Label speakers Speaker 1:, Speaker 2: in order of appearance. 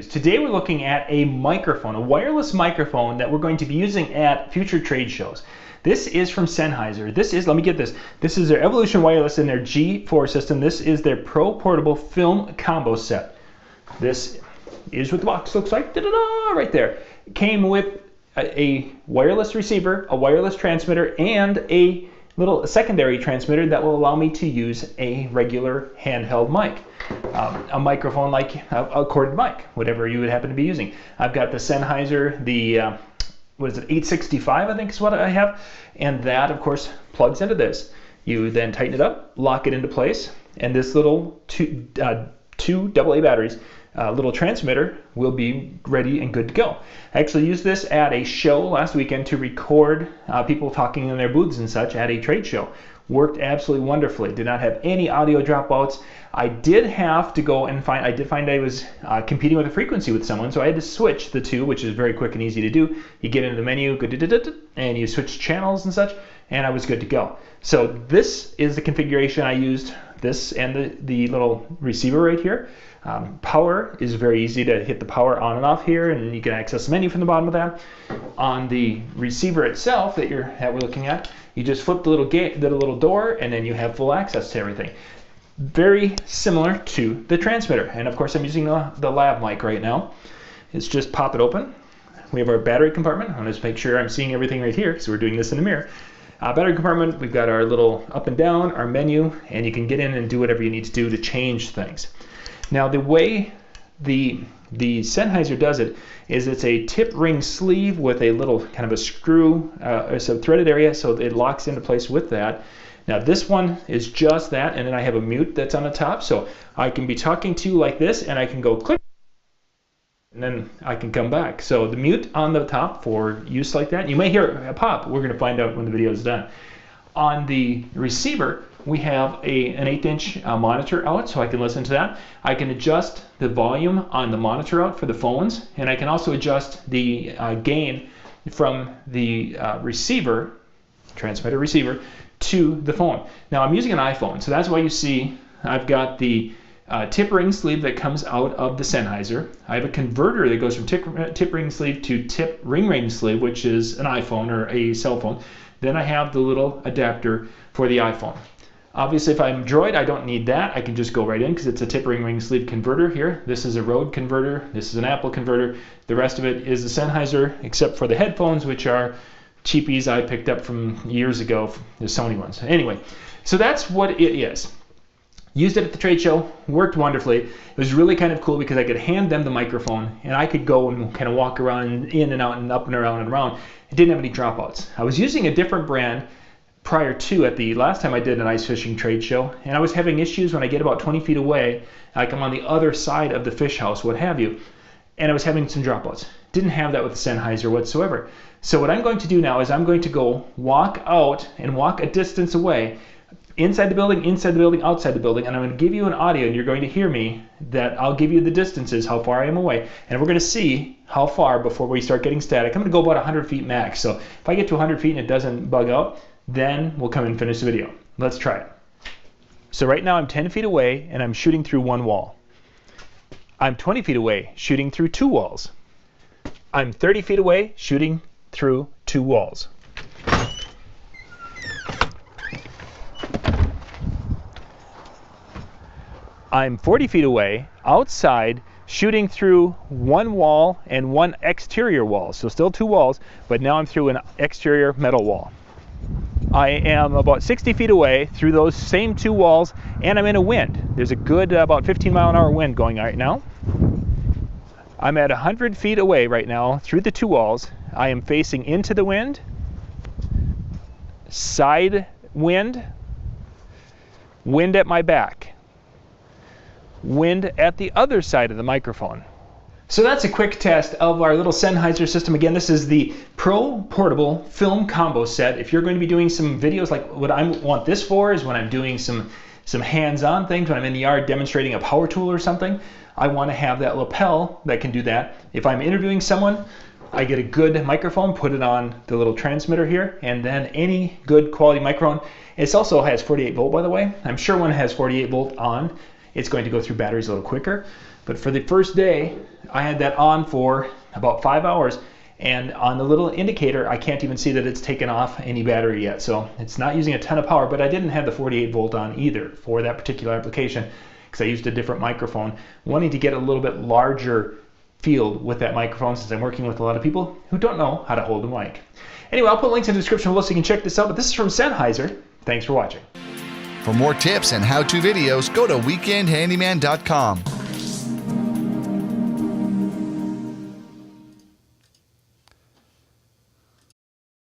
Speaker 1: news. Today we're looking at a microphone, a wireless microphone that we're going to be using at future trade shows. This is from Sennheiser. This is, let me get this, this is their Evolution Wireless in their G4 system. This is their Pro Portable Film Combo Set. This is what the box looks like, da-da-da, right there. It came with a wireless receiver, a wireless transmitter, and a little secondary transmitter that will allow me to use a regular handheld mic. A microphone like a corded mic, whatever you would happen to be using. I've got the Sennheiser, the what is it, 865 I think is what I have, and that of course plugs into this. You then tighten it up, lock it into place, and this little two AA batteries, little transmitter will be ready and good to go. I actually used this at a show last weekend to record people talking in their booths and such at a trade show. Worked absolutely wonderfully. Did not have any audio dropouts. I did have to go and find, I did find I was competing with a frequency with someone, so I had to switch the two, which is very quick and easy to do. You get into the menu, and you switch channels and such, and I was good to go. So this is the configuration I used, this and the little receiver right here. Power is very easy to hit the power on and off here, and you can access the menu from the bottom of that. On the receiver itself that we're looking at, you just flip the little gate, the little door, and then you have full access to everything. Very similar to the transmitter, and of course I'm using the lav mic right now. It's just pop it open. We have our battery compartment. I'm going to make sure I'm seeing everything right here, so we're doing this in the mirror. Battery compartment, we've got our little up and down, our menu, and you can get in and do whatever you need to do to change things. Now the way the Sennheiser does it is it's a tip ring sleeve with a little kind of a screw, some threaded area, so it locks into place with that. Now this one is just that, and then I have a mute that's on the top, so I can be talking to you like this, and I can go click, and then I can come back. So the mute on the top for use like that. You may hear a pop. We're going to find out when the video is done. On the receiver, we have an 8-inch monitor out, so I can listen to that. I can adjust the volume on the monitor out for the phones, and I can also adjust the gain from the receiver, transmitter receiver, to the phone. Now I'm using an iPhone, so that's why you see I've got the tip ring sleeve that comes out of the Sennheiser. I have a converter that goes from tip ring sleeve to tip ring sleeve, which is an iPhone or a cell phone. Then I have the little adapter for the iPhone. Obviously, if I'm Droid, I don't need that. I can just go right in because it's a tip ring sleeve converter here. This is a Rode converter. This is an Apple converter. The rest of it is the Sennheiser, except for the headphones, which are cheapies I picked up from years ago, the Sony ones. Anyway, so that's what it is. Used it at the trade show, worked wonderfully. It was really kind of cool because I could hand them the microphone and I could go and kind of walk around in and out and up and around and around. It didn't have any dropouts. I was using a different brand prior to at the last time I did an ice fishing trade show, and I was having issues when I get about 20 feet away, like I'm on the other side of the fish house, what have you, and I was having some dropouts. Didn't have that with the Sennheiser whatsoever. So what I'm going to do now is I'm going to go walk out and walk a distance away, inside the building, outside the building, and I'm going to give you an audio, and you're going to hear me that I'll give you the distances, how far I am away, and we're going to see how far before we start getting static. I'm going to go about 100 feet max, so if I get to 100 feet and it doesn't bug out, then we'll come and finish the video. Let's try it. So right now I'm 10 feet away and I'm shooting through one wall. I'm 20 feet away shooting through two walls. I'm 30 feet away shooting through two walls. I'm 40 feet away outside shooting through one wall and one exterior wall. So still two walls, but now I'm through an exterior metal wall. I am about 60 feet away through those same two walls, and I'm in a wind. There's a good about 15-mile-an-hour wind going right now. I'm at 100 feet away right now through the two walls. I am facing into the wind, side wind, wind at my back, wind at the other side of the microphone. So that's a quick test of our little Sennheiser system. Again, this is the Pro Portable Film Combo Set. If you're going to be doing some videos, like what I want this for is when I'm doing some hands-on things, when I'm in the yard demonstrating a power tool or something, I want to have that lapel that can do that. If I'm interviewing someone, I get a good microphone, put it on the little transmitter here, and then any good quality microphone. It also has 48 volt, by the way. I'm sure one has 48 volt on. it's going to go through batteries a little quicker. But for the first day, I had that on for about 5 hours, and on the little indicator, I can't even see that it's taken off any battery yet. So it's not using a ton of power, but I didn't have the 48 volt on either for that particular application because I used a different microphone, wanting to get a little bit larger field with that microphone since I'm working with a lot of people who don't know how to hold a mic. Anyway, I'll put links in the description below so you can check this out, but this is from Sennheiser. Thanks for watching.
Speaker 2: For more tips and how-to videos, go to weekendhandyman.com.